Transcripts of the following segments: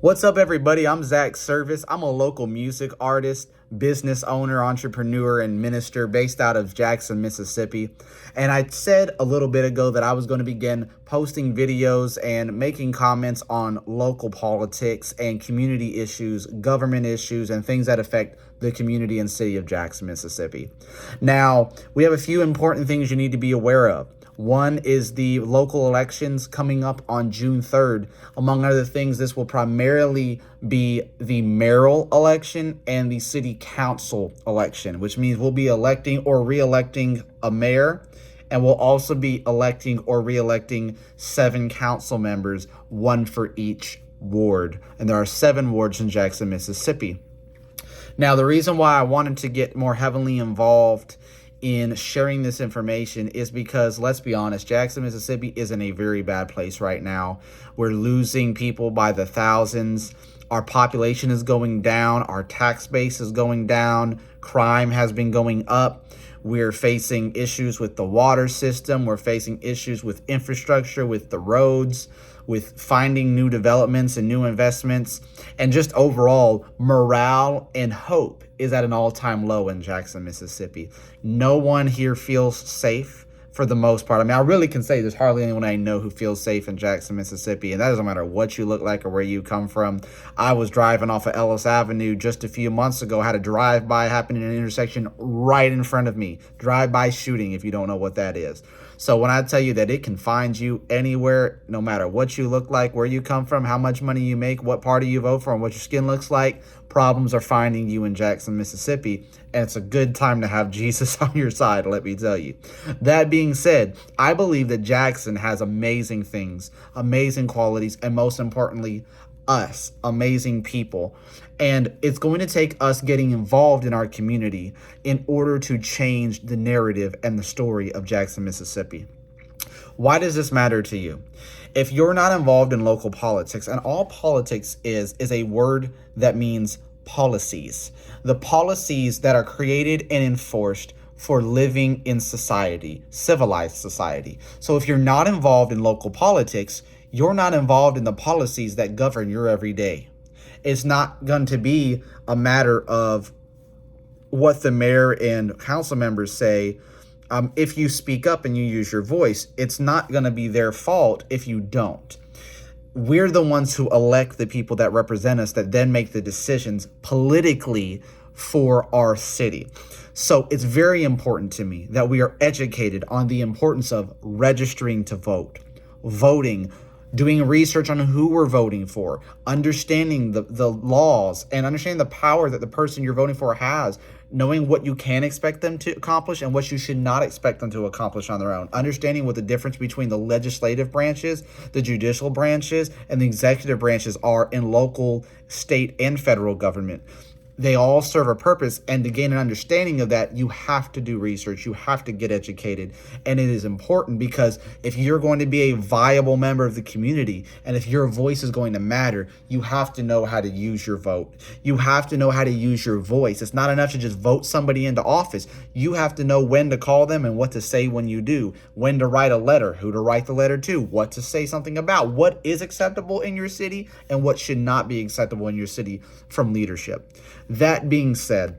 What's up, everybody? I'm Zach Servis. I'm a local music artist, business owner, entrepreneur, and minister based out of Jackson, Mississippi. And I said a little bit ago that I was going to begin posting videos and making comments on local politics and community issues, government issues, and things that affect the community and city of Jackson, Mississippi. Now, we have a few important things you need to be aware of. One is the local elections coming up on June 3rd. Among other things, this will primarily be the mayoral election and the city council election, which means we'll be electing or re-electing a mayor, and we'll also be electing or re-electing 7 council members, one for each ward. And there are 7 wards in Jackson, Mississippi. Now, the reason why I wanted to get more heavily involved in sharing this information is because, let's be honest, Jackson, Mississippi is in a very bad place right now. We're losing people by the thousands. Our population is going down. Our tax base is going down. Crime has been going up. We're facing issues with the water system. We're facing issues with infrastructure, with the roads, with finding new developments and new investments. And just overall, morale and hope is at an all-time low in Jackson, Mississippi. No one here feels safe for the most part. I mean, I really can say there's hardly anyone I know who feels safe in Jackson, Mississippi, and that doesn't matter what you look like or where you come from. I was driving off of Ellis Avenue just a few months ago, had a drive-by happen in an intersection right in front of me. Drive-by shooting, if you don't know what that is. So when I tell you that it can find you anywhere, no matter what you look like, where you come from, how much money you make, what party you vote for, and what your skin looks like, problems are finding you in Jackson, Mississippi. And it's a good time to have Jesus on your side, let me tell you. That being said, I believe that Jackson has amazing things, amazing qualities, and most importantly, us, amazing people. And it's going to take us getting involved in our community in order to change the narrative and the story of Jackson, Mississippi. Why does this matter to you? If you're not involved in local politics, and all politics is a word that means policies, the policies that are created and enforced for living in society, civilized society. So if you're not involved in local politics, you're not involved in the policies that govern your everyday. It's not going to be a matter of what the mayor and council members say. If you speak up and you use your voice, it's not going to be their fault if you don't. We're the ones who elect the people that represent us, that then make the decisions politically for our city. So it's very important to me that we are educated on the importance of registering to vote, voting, doing research on who we're voting for, understanding the laws, and understanding the power that the person you're voting for has, knowing what you can expect them to accomplish and what you should not expect them to accomplish on their own, understanding what the difference between the legislative branches, the judicial branches, and the executive branches are in local, state, and federal government. They all serve a purpose, and to gain an understanding of that, you have to do research, you have to get educated, and it is important because if you're going to be a viable member of the community, and if your voice is going to matter, you have to know how to use your vote. You have to know how to use your voice. It's not enough to just vote somebody into office. You have to know when to call them and what to say when you do, when to write a letter, who to write the letter to, what to say something about, what is acceptable in your city, and what should not be acceptable in your city from leadership. That being said,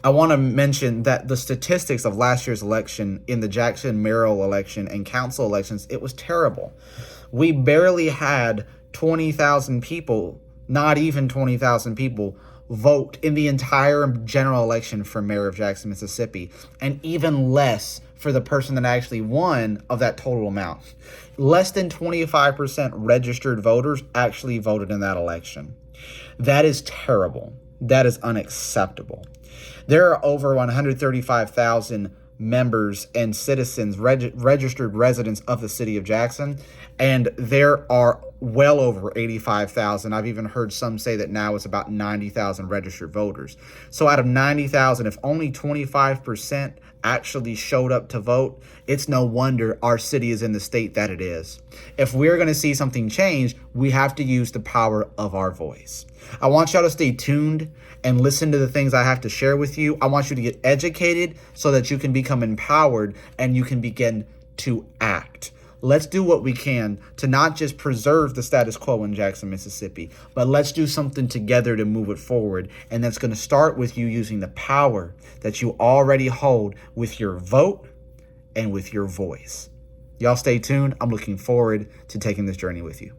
I want to mention that the statistics of last year's election in the Jackson mayoral election and council elections, it was terrible. We barely had 20,000 people, not even 20,000 people, vote in the entire general election for mayor of Jackson, Mississippi, and even less for the person that actually won of that total amount. Less than 25% registered voters actually voted in that election. That is terrible. That is unacceptable. There are over 135,000 members and citizens, registered residents of the city of Jackson, and there are well over 85,000. I've even heard some say that now it's about 90,000 registered voters. So out of 90,000, if only 25% actually showed up to vote, it's no wonder our city is in the state that it is. If we're going to see something change, we have to use the power of our voice. I want y'all to stay tuned and listen to the things I have to share with you. I want you to get educated so that you can become empowered and you can begin to act. Let's do what we can to not just preserve the status quo in Jackson, Mississippi, but let's do something together to move it forward. And that's going to start with you using the power that you already hold with your vote and with your voice. Y'all stay tuned. I'm looking forward to taking this journey with you.